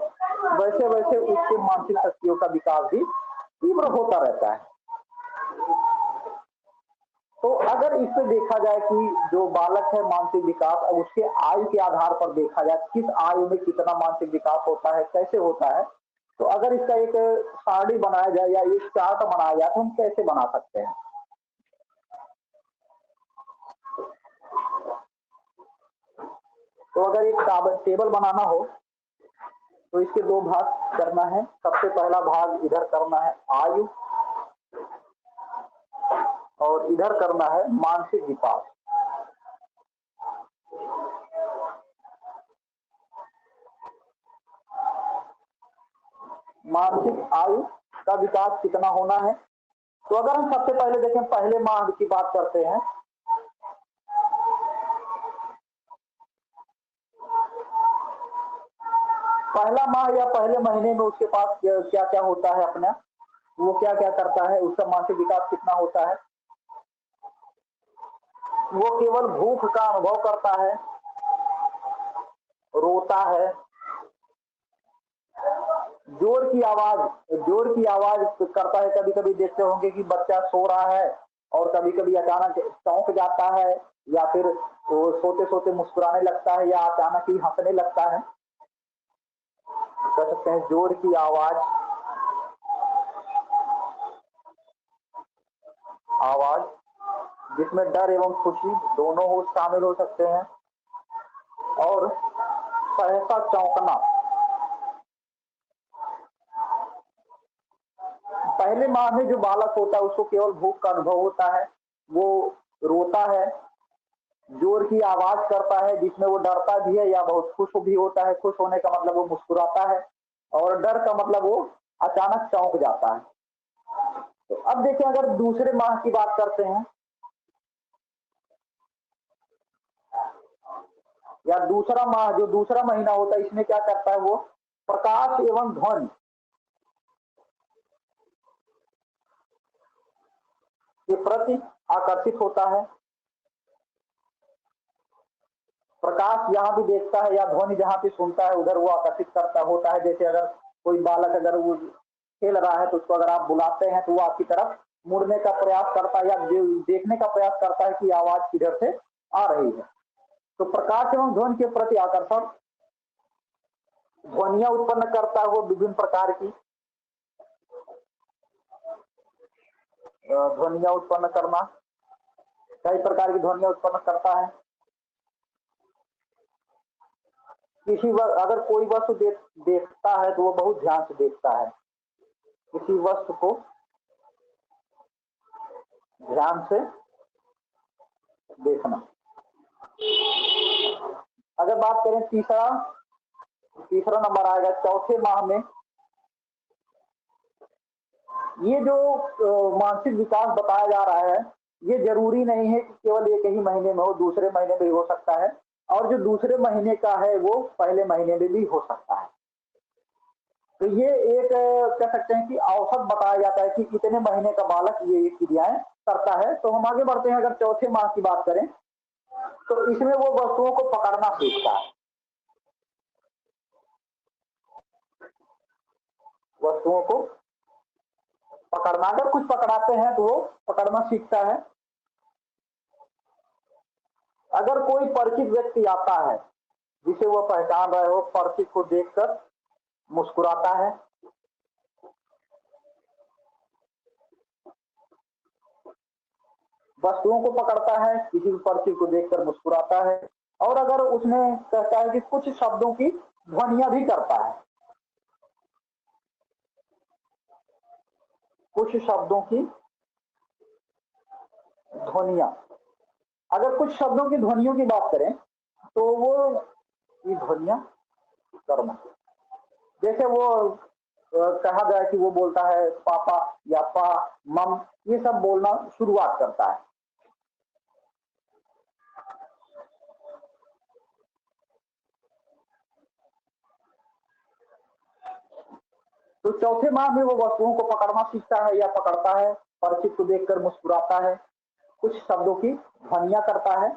वैसे वैसे उसके मानसिक शक्तियों का विकास भी तीव्र होता रहता है। तो अगर इससे देखा जाए कि जो बालक है मानसिक विकास, और उसके आयु के आधार पर देखा जाए किस आयु में कितना मानसिक विकास होता है, कैसे होता है, तो अगर इसका एक सारणी बनाया जाए या एक चार्ट बनाया जाए तो हम कैसे बना सकते हैं। तो अगर एक टेबल बनाना हो तो इसके दो भाग करना है। सबसे पहला भाग इधर करना है आयु, और इधर करना है मानसिक विकास। मानसिक आयु का विकास कितना होना है। तो अगर हम सबसे पहले देखें, पहले माह की बात करते हैं। पहला माह या पहले महीने में उसके पास क्या क्या होता है अपना, वो क्या क्या करता है, उसका मानसिक विकास कितना होता है। वो केवल भूख का अनुभव करता है, रोता है, जोर की आवाज करता है। कभी कभी देखते होंगे कि बच्चा सो रहा है और कभी कभी अचानक चौंक जाता है, या फिर वो सोते सोते मुस्कुराने लगता है, या अचानक ही हंसने लगता है। कह सकते हैं जोर की आवाज, आवाज जिसमें डर एवं खुशी दोनों हो शामिल हो सकते हैं, और सहसा चौंकना। पहले माह में जो बालक होता है उसको केवल भूख का अनुभव होता है, वो रोता है, जोर की आवाज करता है जिसमें वो डरता भी है या बहुत खुश भी होता है। खुश होने का मतलब वो मुस्कुराता है, और डर का मतलब वो अचानक चौंक जाता है। तो अब देखिए अगर दूसरे माह की बात करते हैं, या दूसरा माह जो दूसरा महीना होता है, इसमें क्या करता है वो प्रकाश एवं ध्वनि के प्रति आकर्षित होता है। प्रकाश यहाँ भी देखता है या ध्वनि जहाँ भी सुनता है उधर वो आकर्षित करता होता है। जैसे अगर कोई बालक अगर वो खेल रहा है तो उसको अगर आप बुलाते हैं तो वो आपकी तरफ मुड़ने का प्रयास करता है या देखने का प्रयास करता है कि आवाज किधर से आ रही है। तो प्रकाश एवं ध्वनि के प्रति आकर्षण, ध्वनिया उत्पन्न करता है वो विभिन्न प्रकार की ध्वनिया उत्पन्न करना, कई प्रकार की ध्वनिया उत्पन्न करता है। अगर कोई वस्तु देखता है तो वो बहुत ध्यान से देखता है, किसी वस्तु को ध्यान से देखना। अगर बात करें तीसरा नंबर आएगा चौथे माह में। ये जो मानसिक विकास बताया जा रहा है, ये जरूरी नहीं है कि केवल एक ही महीने में हो, दूसरे महीने में भी हो सकता है, और जो दूसरे महीने का है वो पहले महीने में भी हो सकता है। तो ये एक कह सकते हैं कि औसत बताया जाता है कि कितने महीने का बालक ये क्रियाएं करता है। तो हम आगे बढ़ते हैं। अगर चौथे माह की बात करें तो इसमें वो वस्तुओं को पकड़ना सीखता है, वस्तुओं को पकड़ना। अगर कुछ पकड़ाते हैं तो वो पकड़ना सीखता है। अगर कोई परिचित व्यक्ति आता है जिसे वो पहचान रहे हो, परिचित को देखकर मुस्कुराता है। वस्तुओं को पकड़ता है, किसी भी परिचित को देखकर मुस्कुराता है। और अगर उसने कहता है कि कुछ शब्दों की ध्वनियां भी करता है। कुछ शब्दों की ध्वनियां, अगर कुछ शब्दों की ध्वनियों की बात करें तो वो ये ध्वनियां करना, जैसे वो कहा जाए कि वो बोलता है पापा या पा, मम, ये सब बोलना शुरुआत करता है। तो चौथे माह में वो वस्तुओं को पकड़ना सीखता है या पकड़ता है, परिचित को देखकर मुस्कुराता है, कुछ शब्दों की ध्वनियां करता है।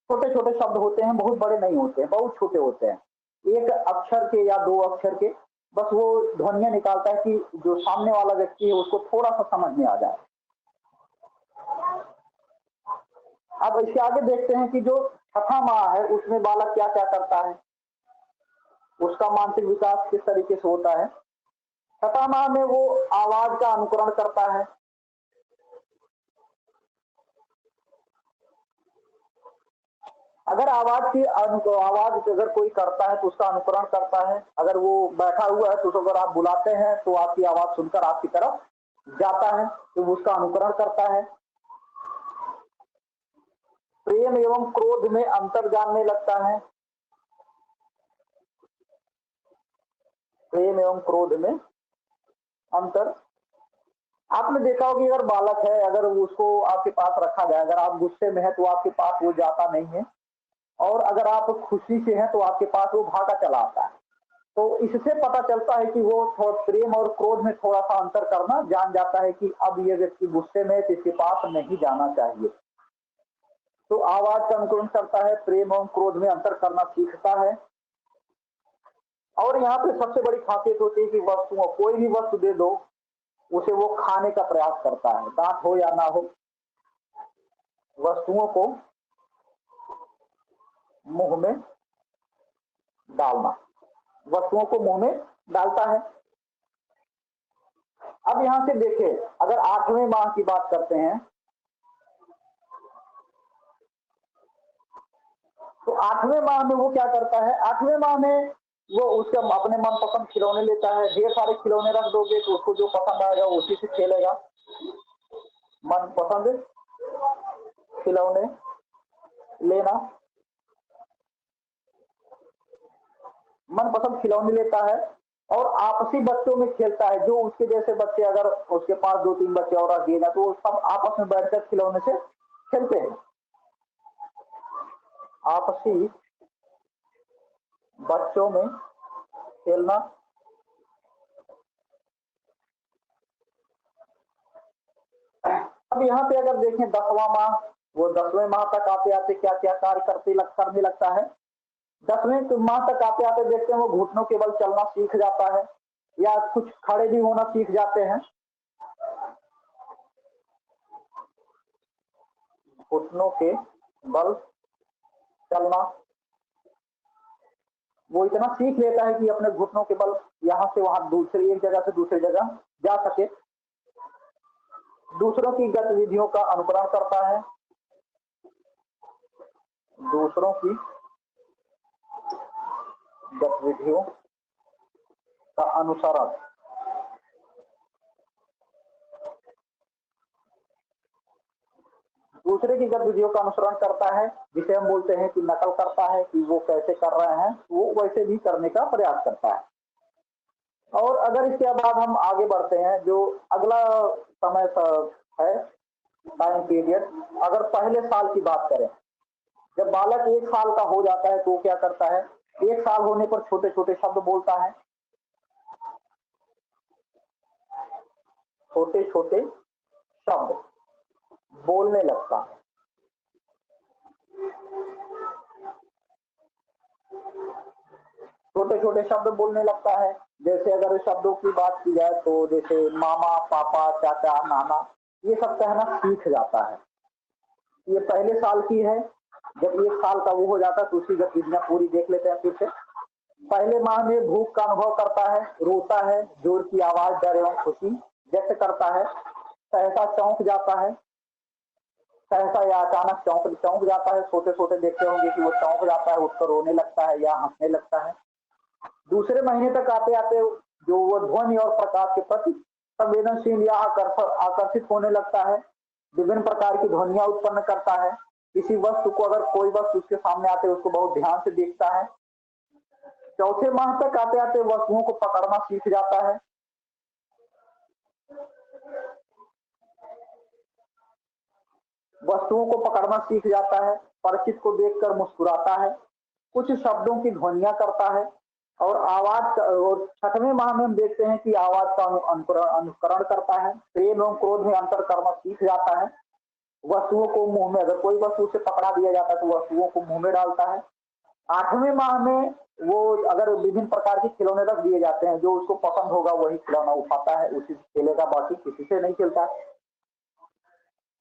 छोटे छोटे शब्द होते हैं, बहुत बड़े नहीं होते हैं, बहुत छोटे होते हैं, एक अक्षर के या दो अक्षर के, बस वो ध्वनियां निकालता है कि जो सामने वाला व्यक्ति है उसको थोड़ा सा समझ में आ जाए। अब इसके आगे देखते हैं कि जो छठा माह है उसमें बालक क्या क्या करता है, उसका मानसिक विकास किस तरीके से होता है। छठा माह में वो आवाज का अनुकरण करता है। अगर आवाज अगर कोई करता है तो उसका अनुकरण करता है। अगर वो बैठा हुआ है तो अगर आप बुलाते हैं तो आपकी आवाज सुनकर आपकी तरफ जाता है, तो वो उसका अनुकरण करता है। प्रेम एवं क्रोध में अंतर जानने लगता है। प्रेम एवं क्रोध में अंतर, आपने देखा होगा कि अगर बालक है, अगर उसको आपके पास रखा जाए, अगर आप गुस्से में है तो आपके पास वो जाता नहीं है, और अगर आप खुशी से हैं तो आपके पास वो भागा चला आता है। तो इससे पता चलता है कि वो प्रेम और क्रोध में थोड़ा सा अंतर करना जान जाता है कि अब ये व्यक्ति गुस्से में है तो इसके पास नहीं जाना चाहिए। तो आवाज का अनुकरण करता है, प्रेम और क्रोध में अंतर करना सीखता है। और यहाँ पे सबसे बड़ी खासियत होती है कि वस्तुओं, कोई भी वस्तु दे दो उसे वो खाने का प्रयास करता है, दांत हो या ना हो, वस्तुओं को मुंह में डालना, वस्तुओं को मुंह में डालता है। अब यहां से देखें, अगर 8वें माह की बात करते हैं तो 8वें माह में वो क्या करता है, 8वें माह में वो उसके अपने मनपसंद खिलौने लेता है। ढेर सारे खिलौने रख दोगे तो उसको जो पसंद आएगा उसी से खेलेगा। मनपसंद खिलौने लेना, मनपसंद खिलौने लेता है और आपसी बच्चों में खेलता है। जो उसके जैसे बच्चे, अगर उसके पास 2-3 बच्चे और रख दिएगा तो सब आपस में बैठकर खिलौने से खेलते हैं। आपसी बच्चों में खेलना। अब यहाँ पे अगर देखें 10वां माह, वो 10वें माह तक आते आते क्या क्या कार्य करने लगता है। 10वें माह तक आते आते देखते हैं वो घुटनों के बल चलना सीख जाता है, या कुछ खड़े भी होना सीख जाते हैं। घुटनों के बल चलना, वो इतना सीख लेता है कि अपने घुटनों के बल यहां से वहां, दूसरी एक जगह से दूसरी जगह जा सके। दूसरों की गतिविधियों का अनुकरण करता है। दूसरों की गतिविधियों का अनुसरण, दूसरे की गतिविधियों का अनुसरण करता है, जिसे हम बोलते हैं कि नकल करता है, कि वो कैसे कर रहे हैं वो वैसे भी करने का प्रयास करता है। और अगर इसके बाद हम आगे बढ़ते हैं, जो अगला समय है, टाइम पीरियड, अगर पहले साल की बात करें, जब बालक 1 साल का हो जाता है तो वो क्या करता है, 1 साल होने पर छोटे छोटे शब्द बोलता है। छोटे छोटे शब्द बोलने लगता है। छोटे छोटे शब्द बोलने लगता है। जैसे अगर शब्दों की बात की जाए तो जैसे मामा, पापा, चाचा, नाना, ये सब कहना सीख जाता है। ये पहले साल की है। जब 1 साल का वो हो जाता है तो उसकी गतिविधियां पूरी देख लेते हैं फिर से। पहले माह में भूख का अनुभव करता है, रोता है, जोर की आवाज, डर एवं खुशी व्यक्त करता है, सहसा चौंक जाता है, सहसा या अचानक चौंक चौंक जाता है। छोटे छोटे देखते होंगे कि वो चौंक जाता है, उठकर रोने लगता है या हंसने लगता है। दूसरे महीने तक आते आते जो वो ध्वनि और प्रकाश के प्रति संवेदनशील या आकर्षित होने लगता है, विभिन्न प्रकार की ध्वनियां उत्पन्न करता है। किसी वस्तु को अगर कोई वस्तु उसके सामने आते उसको बहुत ध्यान से देखता है। चौथे माह तक आते आते वस्तुओं को पकड़ना सीख जाता है। वस्तुओं को पकड़ना सीख जाता है, परिचित को देखकर मुस्कुराता है, कुछ शब्दों की ध्वनियां करता है और आवाज। और छठवें माह में हम देखते हैं कि आवाज का अनुकरण करता है, प्रेम एवं क्रोध में अंतर करना सीख जाता है। वस्तुओं को मुंह में, अगर कोई वस्तु से पकड़ा दिया जाता है तो वस्तुओं को मुंह में डालता है। आठवें माह में वो अगर विभिन्न प्रकार के खिलौने रख दिए जाते हैं, जो उसको पसंद होगा वही खिलौना उठाता है, उसी से खेलेगा, बाकी किसी से नहीं खेलता।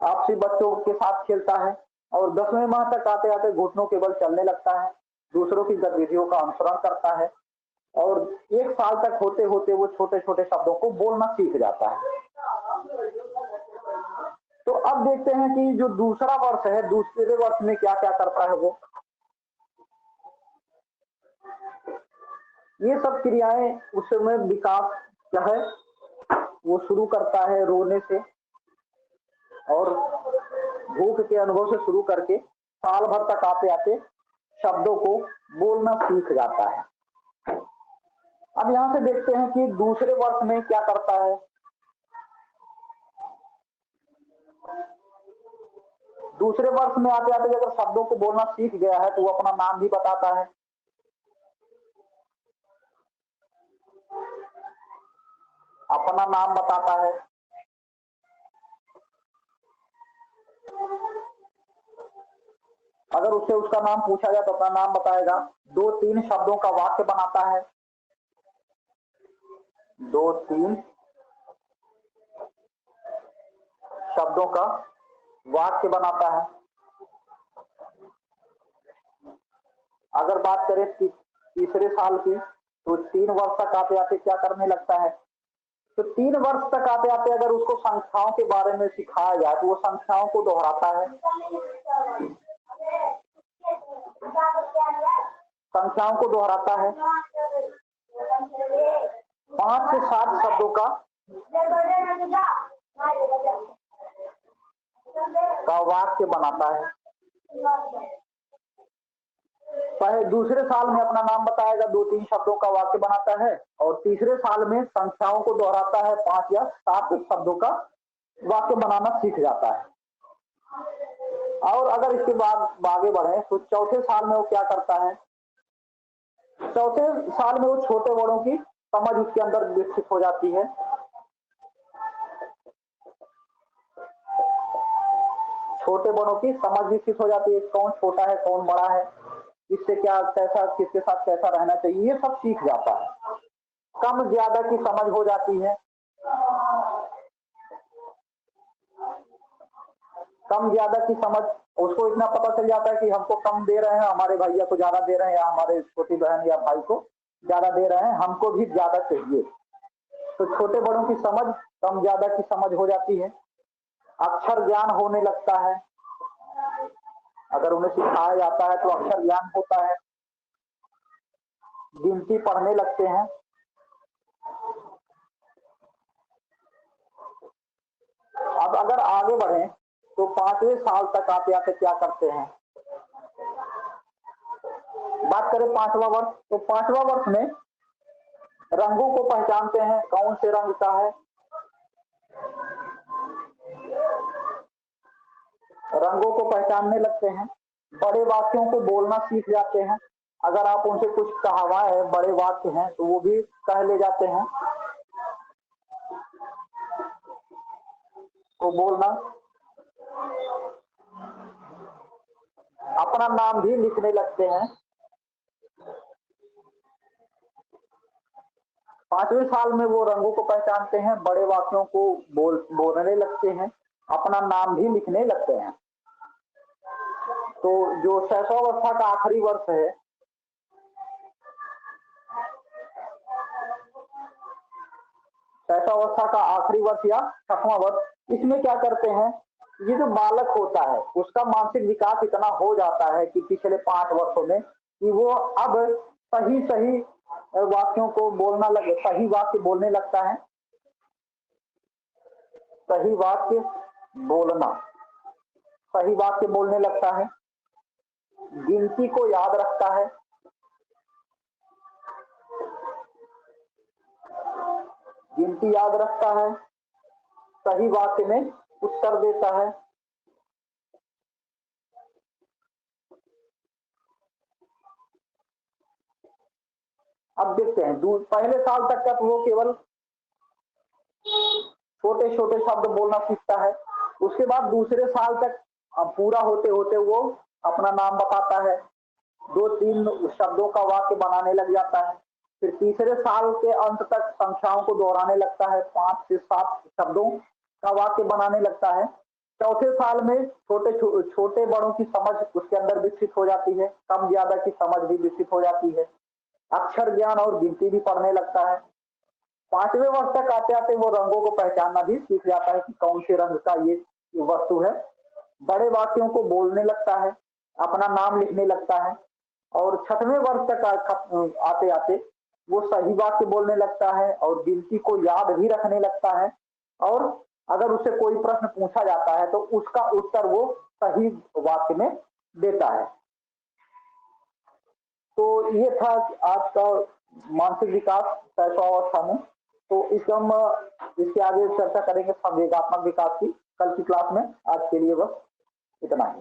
आपसी बच्चों के साथ खेलता है। और 10वें माह तक आते आते घुटनों के बल चलने लगता है, दूसरों की गतिविधियों का अनुसरण करता है और 1 साल तक होते होते वो छोटे छोटे शब्दों को बोलना सीख जाता है। तो अब देखते हैं कि जो दूसरा वर्ष है, दूसरे वर्ष में क्या क्या करता है वो। ये सब क्रियाएं उस समय विकास क्या है वो शुरू करता है रोने से और भूख के अनुभव से शुरू करके साल भर तक आते आते शब्दों को बोलना सीख जाता है। अब यहां से देखते हैं कि दूसरे वर्ष में क्या करता है। दूसरे वर्ष में आते आते अगर शब्दों को बोलना सीख गया है तो वो अपना नाम भी बताता है। अपना नाम बताता है। अगर उससे उसका नाम पूछा जाए तो अपना नाम बताएगा। 2-3 शब्दों का वाक्य बनाता है। 2-3 शब्दों का वाक्य बनाता है। अगर बात करें तीसरे साल की तो 3 वर्ष तक आते आते क्या करने लगता है। तो 3 वर्ष तक आते आते अगर उसको संख्याओं के बारे में सिखाया जाए तो वो संख्याओं को दोहराता है। संख्याओं को दोहराता है। 5 से 7 शब्दों का वाक्य बनाता है। पहले दूसरे साल में अपना नाम बताएगा, 2-3 शब्दों का वाक्य बनाता है और तीसरे साल में संख्याओं को दोहराता है, 5 या 7 शब्दों का वाक्य बनाना सीख जाता है। और अगर इसके बाद आगे बढ़े तो चौथे साल में वो क्या करता है। चौथे साल में वो छोटे बड़ों की समझ उसके अंदर विकसित हो जाती है। छोटे बड़ों की समझ विकसित हो जाती है, कौन छोटा है कौन बड़ा है, किससे क्या कैसा, किसके साथ कैसा रहना चाहिए, ये सब सीख जाता है। कम ज्यादा की समझ हो जाती है। कम ज्यादा की समझ, उसको इतना पता चल जाता है कि हमको कम दे रहे हैं, हमारे भैया को ज्यादा दे रहे हैं, या हमारे छोटी बहन या भाई को ज्यादा दे रहे हैं, हमको भी ज्यादा चाहिए। तो छोटे बड़ों की समझ, कम ज्यादा की समझ हो जाती है। अक्षर ज्ञान होने लगता है। अगर उन्हें सिखाया जाता है तो अक्षर ज्ञान होता है। गिनती पढ़ने लगते हैं। अब अगर आगे बढ़े तो 5वें साल तक आते आते क्या करते हैं। बात करें 5वां वर्ष, तो 5वां वर्ष में रंगों को पहचानते हैं, कौन से रंग का है। रंगों को पहचानने लगते हैं। बड़े वाक्यों को बोलना सीख जाते हैं। अगर आप उनसे कुछ कहावतें, बड़े वाक्य हैं तो वो भी कह ले जाते हैं को बोलना। अपना नाम भी लिखने लगते हैं। 5वें साल में वो रंगों को पहचानते हैं, बड़े वाक्यों को बोलने लगते हैं, अपना नाम भी लिखने लगते हैं। तो जो शैशवावस्था का आखिरी वर्ष है, शैशवावस्था का आखिरी वर्ष या 6वां वर्ष, इसमें क्या करते हैं, ये जो बालक होता है उसका मानसिक विकास इतना हो जाता है कि पिछले 5 वर्षों में कि वो अब सही सही वाक्यों को बोलना लगे, सही वाक्य बोलने लगता है, सही वाक्य बोलना, सही वाक्य बोलने लगता है, गिनती को याद रखता है, गिनती याद रखता है, सही वाक्य में उत्तर देता है, अब देखते हैं पहले साल तक का तो वो केवल छोटे छोटे शब्द बोलना सीखता है। उसके बाद दूसरे साल तक पूरा होते होते वो अपना नाम बताता है, 2-3 शब्दों का वाक्य बनाने लग जाता है। फिर तीसरे साल के अंत तक संख्याओं को दोहराने लगता है, 5 से 7 शब्दों का वाक्य बनाने लगता है। चौथे साल में छोटे बड़ों की समझ उसके अंदर विकसित हो जाती है, कम ज्यादा की समझ भी विकसित हो जाती है, अक्षर ज्ञान और गिनती भी पढ़ने लगता है। 5वें वर्ष तक आते आते वो रंगों को पहचानना भी सीख जाता है कि कौन से रंग का ये वस्तु है। बड़े वाक्यों को बोलने लगता है, अपना नाम लिखने लगता है। और 6वें वर्ष तक आते आते वो सही वाक्य बोलने लगता है और गिनती को याद भी रखने लगता है। और अगर उसे कोई प्रश्न पूछा जाता है तो उसका उत्तर वो सही वाक्य में देता है। तो ये था आज का मानसिक विकास 6वां अवस्था में। तो इसके आगे चर्चा करेंगे संवेगात्मक विकास की कल की क्लास में। आज के लिए बस इतना ही।